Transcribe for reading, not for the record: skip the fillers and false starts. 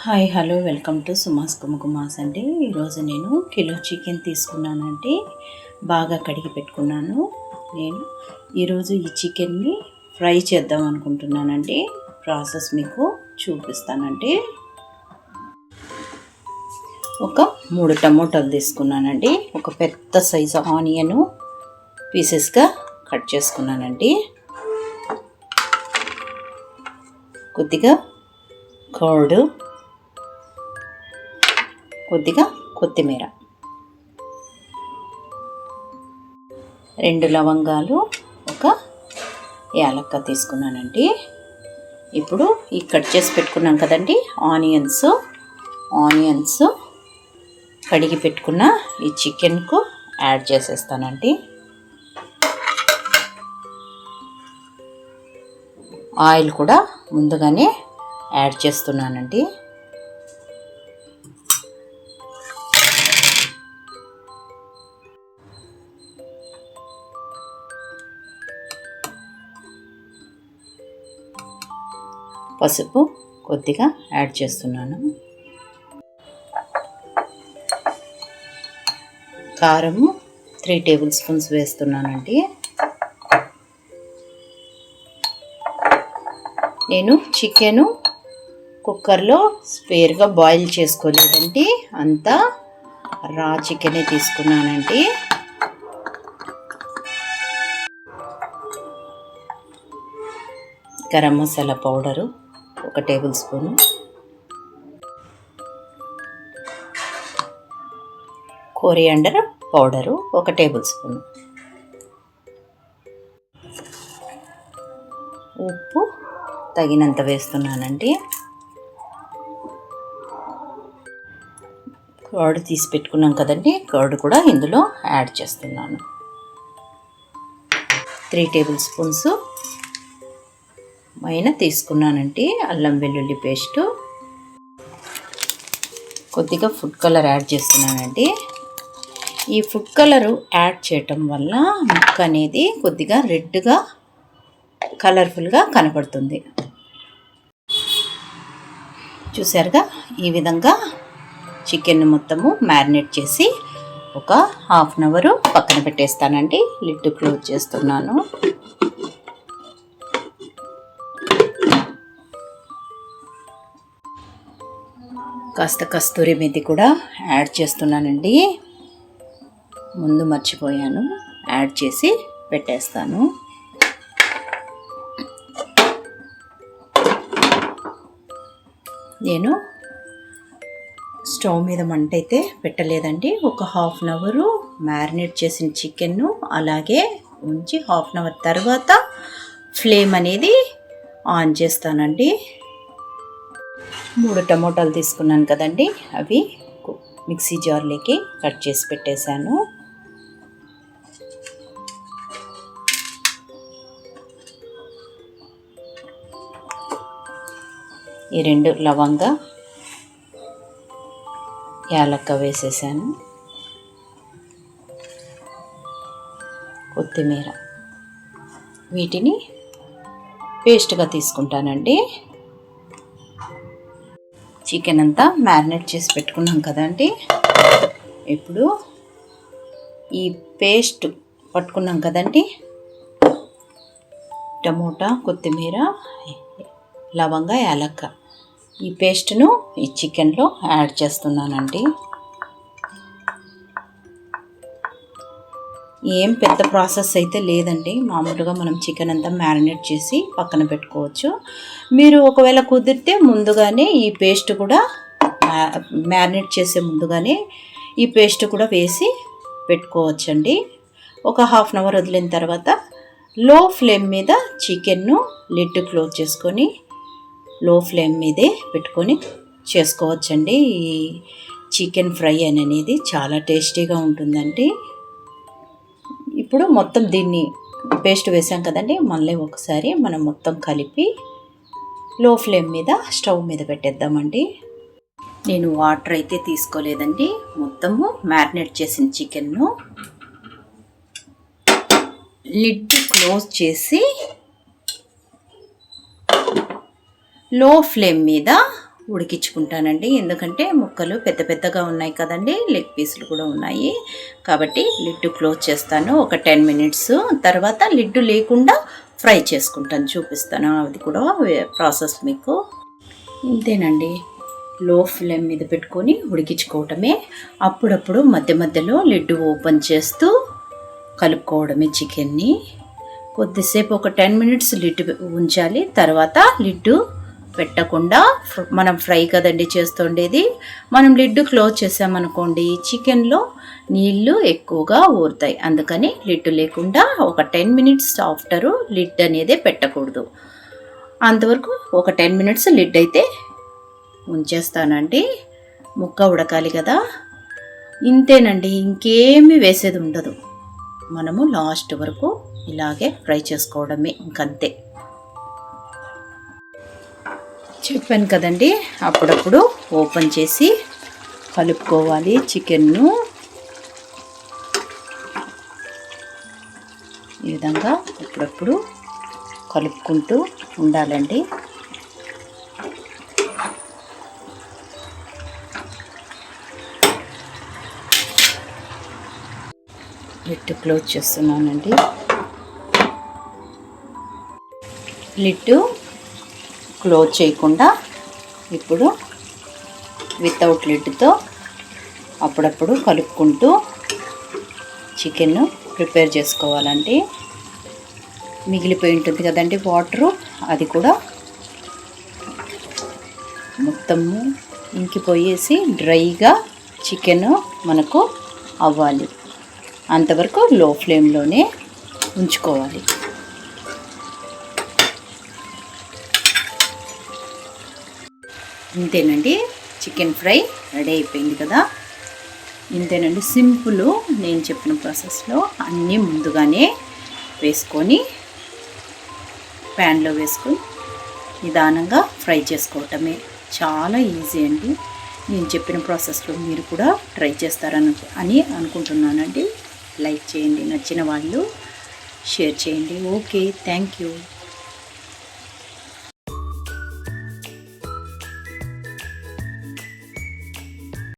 Hi hello welcome to సుమాస్ కుమకుమాస్ అండి. ఈరోజు నేను కిలో చికెన్ తీసుకున్నానండి. బాగా కడిగి పెట్టుకున్నాను. నేను ఈరోజు ఈ చికెన్ని ఫ్రై చేద్దాం అనుకుంటున్నానండి. ప్రాసెస్ మీకు చూపిస్తానండి. ఒక 3 టమోటాలు తీసుకున్నానండి. ఒక పెద్ద సైజు ఆనియన్ పీసెస్గా కట్ చేసుకున్నానండి. కొద్దిగా కర్డ్, కొద్దిగా కొత్తిమీర, 2 లవంగాలు, ఒక యాలక్క తీసుకున్నానండి. ఇప్పుడు ఈ కట్ చేసి పెట్టుకున్నాం కదండి ఆనియన్స్ కడిగి పెట్టుకున్న ఈ చికెన్కు యాడ్ చేసేస్తానండి. ఆయిల్ కూడా ముందుగానే యాడ్ చేస్తున్నానండి. పసుపు కొద్దిగా యాడ్ చేస్తున్నాను. కారము 3 టేబుల్ స్పూన్స్ వేస్తున్నానండి. నేను చికెను కుక్కర్లో స్పేర్గా బాయిల్ చేసుకోలేదండి. అంతా రా చికెనే తీసుకున్నానండి. Garam masala powder 1 table spoon, coriander powder 1 table spoon, ఉప్పు తగినంత వేస్తున్నానండి. కర్డ్ తీసి పెట్టుకున్నాం కదండి, కర్డ్ కూడా ఇందులో యాడ్ చేస్తున్నాను. 3 టేబుల్ స్పూన్స్ మైన తీసుకున్నానండి. అల్లం వెల్లుల్లి పేస్టు, కొద్దిగా ఫుడ్ కలర్ యాడ్ చేస్తున్నానండి. ఈ ఫుడ్ కలరు యాడ్ చేయటం వల్ల ముక్క అనేది కొద్దిగా రెడ్గా కలర్ఫుల్గా కనపడుతుంది. చూసారుగా, ఈ విధంగా చికెన్ మొత్తము మ్యారినేట్ చేసి ఒక హాఫ్ అన్ అవర్ పక్కన పెట్టేస్తానండి. లిడ్ క్లోజ్ చేస్తున్నాను. కాస్త కస్తూరి మెంతి కూడా యాడ్ చేస్తున్నానండి. ముందు మర్చిపోయాను, యాడ్ చేసి పెట్టేస్తాను. నేను స్టవ్ మీద మంట అయితే పెట్టలేదండి. ఒక హాఫ్ అన్ అవర్ మ్యారినేట్ చేసిన చికెన్ను అలాగే ఉంచి హాఫ్ అన్ అవర్ తర్వాత ఫ్లేమ్ అనేది ఆన్ చేస్తానండి. 3 టమోటాలు తీసుకున్నాను కదండి, అవి మిక్సీ జార్లోకి కట్ చేసి పెట్టేశాను. ఈ 2 లవంగా, యాలక్క వేసేసాను. కొత్తిమీర, వీటిని పేస్ట్గా తీసుకుంటానండి. చికెన్ అంతా మ్యారినేట్ చేసి పెట్టుకున్నాం కదండి. ఇప్పుడు ఈ పేస్ట్ పట్టుకున్నాం కదండి, టమోటా, కొత్తిమీర, లవంగా, యాలక్క, ఈ పేస్ట్ను ఈ చికెన్లో యాడ్ చేస్తున్నానండి. ఏం పెద్ద ప్రాసెస్ అయితే లేదండి. మామూలుగా మనం చికెన్ అంతా మ్యారినేట్ చేసి పక్కన పెట్టుకోవచ్చు. మీరు ఒకవేళ కుదిరితే ముందుగానే ఈ పేస్ట్ కూడా మ్యారినేట్ చేసే ముందుగానే ఈ పేస్ట్ కూడా వేసి పెట్టుకోవచ్చండి. ఒక హాఫ్ అన్ అవర్ వదిలిన తర్వాత లో ఫ్లేమ్ మీద చికెన్ను లిడ్ క్లోజ్ చేసుకొని లో ఫ్లేమ్ మీదే పెట్టుకొని చేసుకోవచ్చండి. ఈ చికెన్ ఫ్రై అనేది చాలా టేస్టీగా ఉంటుందండి. ఇప్పుడు మొత్తం దీన్ని పేస్ట్ వేసాం కదండి, మళ్ళీ ఒకసారి మనం మొత్తం కలిపి లో ఫ్లేమ్ మీద స్టవ్ మీద పెట్టేద్దామండి. నేను వాటర్ అయితే తీసుకోలేదండి. మొత్తము మ్యారినేట్ చేసిన చికెన్ను లిడ్ క్లోజ్ చేసి లో ఫ్లేమ్ మీద ఉడికించుకుంటానండి. ఎందుకంటే ముక్కలు పెద్ద పెద్దగా ఉన్నాయి కదండి, లెగ్ పీసులు కూడా ఉన్నాయి కాబట్టి లిడ్ క్లోజ్ చేస్తాను. ఒక 10 మినిట్స్ తర్వాత లిడ్ లేకుండా ఫ్రై చేసుకుంటాను, చూపిస్తాను. అది కూడా ప్రాసెస్ మీకు. ఇంతేనండి, లో ఫ్లేమ్ మీద పెట్టుకొని ఉడికించుకోవటమే. అప్పుడప్పుడు మధ్య మధ్యలో లిడ్ ఓపెన్ చేస్తూ కలుపుకోవడమే చికెన్ని. కొద్దిసేపు ఒక 10 మినిట్స్ లిడ్ ఉంచాలి. తర్వాత లిడ్ పెట్టకుండా, మనం ఫ్రై కదండి చేస్తుండేది, మనం లిడ్ క్లోజ్ చేసామనుకోండి చికెన్లో నీళ్ళు ఎక్కువగా ఊరుతాయి. అందుకని లిడ్ లేకుండా ఒక 10 మినిట్స్ ఆఫ్టరు లిడ్ అనేది పెట్టకూడదు. అంతవరకు ఒక 10 మినిట్స్ లిడ్ అయితే ఉంచేస్తానండి. ముక్క ఉడకాలి కదా. ఇంతేనండి, ఇంకేమీ వేసేది ఉండదు. మనము లాస్ట్ వరకు ఇలాగే ఫ్రై చేసుకోవడమే, ఇంకంతే. చెప్పాను కదండి, అప్పుడప్పుడు ఓపెన్ చేసి కలుపుకోవాలి చికెన్ను. ఈ విధంగా అప్పుడప్పుడు కలుపుకుంటూ ఉండాలండి. లిడ్ క్లోజ్ చేస్తున్నానండి. లిడ్ క్లోజ్ చేయకుండా ఇప్పుడు వితౌట్ లిడ్తో అప్పుడప్పుడు కలుపుకుంటూ చికెన్ ప్రిపేర్ చేసుకోవాలండి. మిగిలిపోయి ఉంటుంది కదండి వాటరు, అది కూడా మొత్తము ఇంకిపోయేసి డ్రైగా చికెన్ మనకు అవ్వాలి. అంతవరకు లో ఫ్లేమ్లోనే ఉంచుకోవాలి. ఇంతేనండి, చికెన్ ఫ్రై రెడీ అయిపోయింది కదా. ఇంతేనండి, సింపుల్. నేను చెప్పిన ప్రాసెస్లో అన్నీ ముందుగానే వేసుకొని ప్యాన్లో వేసుకొని నిదానంగా ఫ్రై చేసుకోవటమే. చాలా ఈజీ అండి. నేను చెప్పిన ప్రాసెస్లో మీరు కూడా ట్రై చేస్తారని అనుకుంటున్నానండి. లైక్ చేయండి, నచ్చిన వాళ్ళు షేర్ చేయండి. Okay, thank you.